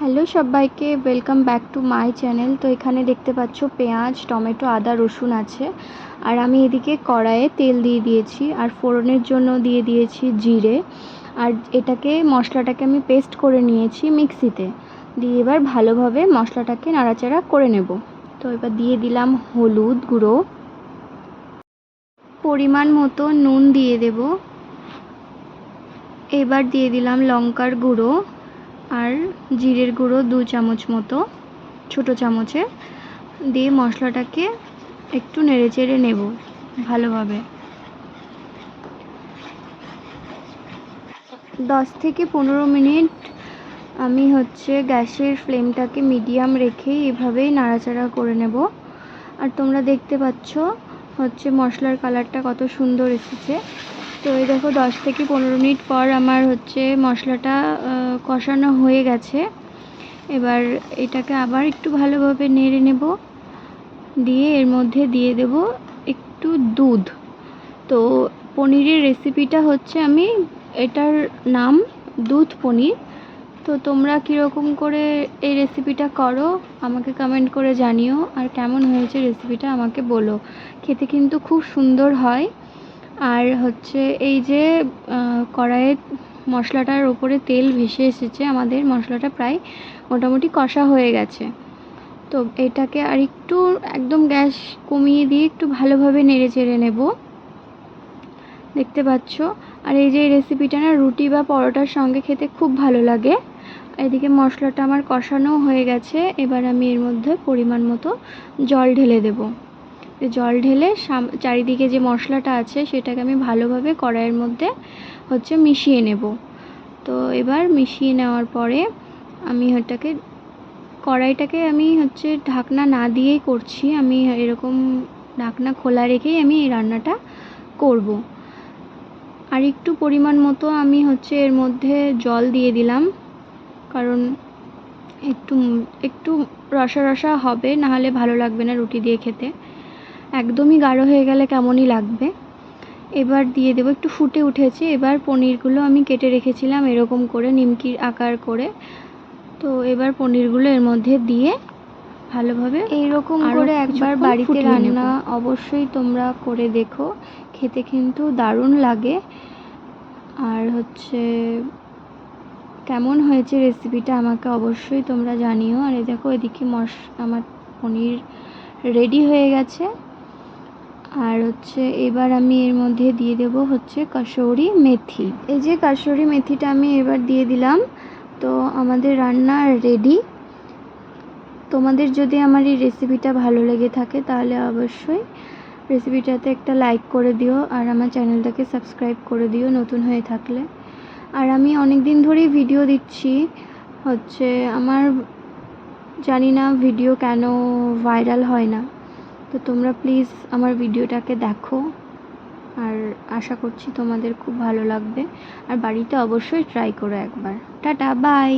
Hello সবাইকে, welcome back to my channel. তো এখানে দেখতে পাচ্ছ পেঁয়াজ, টমেটো, আদা, রসুন আছে। আর আমি এদিকে কড়াইয়ে তেল দিয়ে দিয়েছি, আর ফোড়নের জন্য দিয়ে দিয়েছি জিরে। আর মশলাটাকে আমি পেস্ট করে নিয়েছি মিক্সিতে দিয়ে। এবার ভালোভাবে মশলাটাকে নাড়াচাড়া করে নেব। তো এবার দিয়ে দিলাম হলুদ গুঁড়ো, পরিমাণ মতো নুন দিয়ে দেব। এবার দিয়ে দিলাম লঙ্কার গুঁড়ো আর জিরের গুঁড়ো 2 চামচ মতো, ছোটো চামচে দিয়ে মশলাটাকে একটু নেড়েচেড়ে নেব ভালোভাবে। 10 থেকে 15 মিনিট আমি গ্যাসের ফ্লেমটাকে মিডিয়াম রেখেই এভাবেই নাড়াচাড়া করে নেব। আর তোমরা দেখতে পাচ্ছ মশলার কালারটা কত সুন্দর এসেছে। তো এই দেখো 10 থেকে 15 মিনিট পর আমার মশলাটা কষানো হয়ে গেছে। এবার এটাকে আবার একটু ভালোভাবে নেড়ে নেব, দিয়ে এর মধ্যে দিয়ে দেব একটু দুধ। তো পনিরের রেসিপিটা আমি এটার নাম দুধ পনির। তো তোমরা কীরকম করে এই রেসিপিটা করো আমাকে কমেন্ট করে জানিও, আর কেমন হয়েছে রেসিপিটা আমাকে বলো। খেতে কিন্তু খুব সুন্দর হয়। আর এই যে কড়াইয়ে মশলাটার ওপরে তেল ভেসে এসেছে, আমাদের মশলাটা প্রায় মোটামুটি কষা হয়ে গেছে। তো এটাকে আর একটু একদম গ্যাস কমিয়ে দিয়ে একটু ভালোভাবে নেড়ে চেড়ে নেব, দেখতে পাচ্ছ। আর এই যে রেসিপিটা না রুটি বা পরোটার সঙ্গে খেতে খুব ভালো লাগে। এদিকে মশলাটা আমার কষানো হয়ে গেছে। এবার আমি এর মধ্যে পরিমাণ মতো জল ঢেলে দেব। জল ঢেলে চারিদিকে যে মশলাটা আছে সেটাকে আমি ভালোভাবে কড়াইয়ের মধ্যে মিশিয়ে নেব। তো এবার মিশিয়ে নেওয়ার পরে আমি কড়াইটাকে আমি ঢাকনা না দিয়েই করছি। আমি এরকম ঢাকনা খোলা রেখেই আমি এই রান্নাটা করব। আর একটু পরিমাণ মতো আমি এর মধ্যে জল দিয়ে দিলাম, কারণ একটু রসা রসা হবে, নাহলে ভালো লাগবে না রুটি দিয়ে খেতে। একদমই গাঢ় হয়ে গেলে কেমনই লাগবে। এবার দিয়ে দেবো, একটু ফুটে উঠেছে। এবার পনিরগুলো আমি কেটে রেখেছিলাম এরকম করে নিমকির আকার করে। তো এবার পনিরগুলো এর মধ্যে দিয়ে ভালোভাবে এইরকম করে একবার বাড়িতে রান্না অবশ্যই তোমরা করে দেখো, খেতে কিন্তু দারুণ লাগে। আর কেমন হয়েছে রেসিপিটা আমাকে অবশ্যই তোমরা জানিও। আর এই দেখো এদিকে আমার পনির রেডি হয়ে গেছে। আর এবার আমি এর মধ্যে দিয়ে দেবো কাসুরি মেথি। এই যে কাসুরি মেথিটা আমি এবার দিয়ে দিলাম। তো আমাদের রান্না রেডি। তোমাদের যদি আমার এই রেসিপিটা ভালো লেগে থাকে তাহলে অবশ্যই রেসিপিটাতে একটা লাইক করে দিও, আর আমার চ্যানেলটাকে সাবস্ক্রাইব করে দিও নতুন হয়ে থাকলে। আর আমি অনেক দিন ধরেই ভিডিও দিচ্ছি, আমার জানি না ভিডিও কেন ভাইরাল হয় না। তো তোমরা প্লিজ আমার ভিডিওটাকে দেখো, আর আশা করছি তোমাদের খুব ভালো লাগবে। আর বাড়িতে অবশ্যই ট্রাই করো একবার। Tata, by.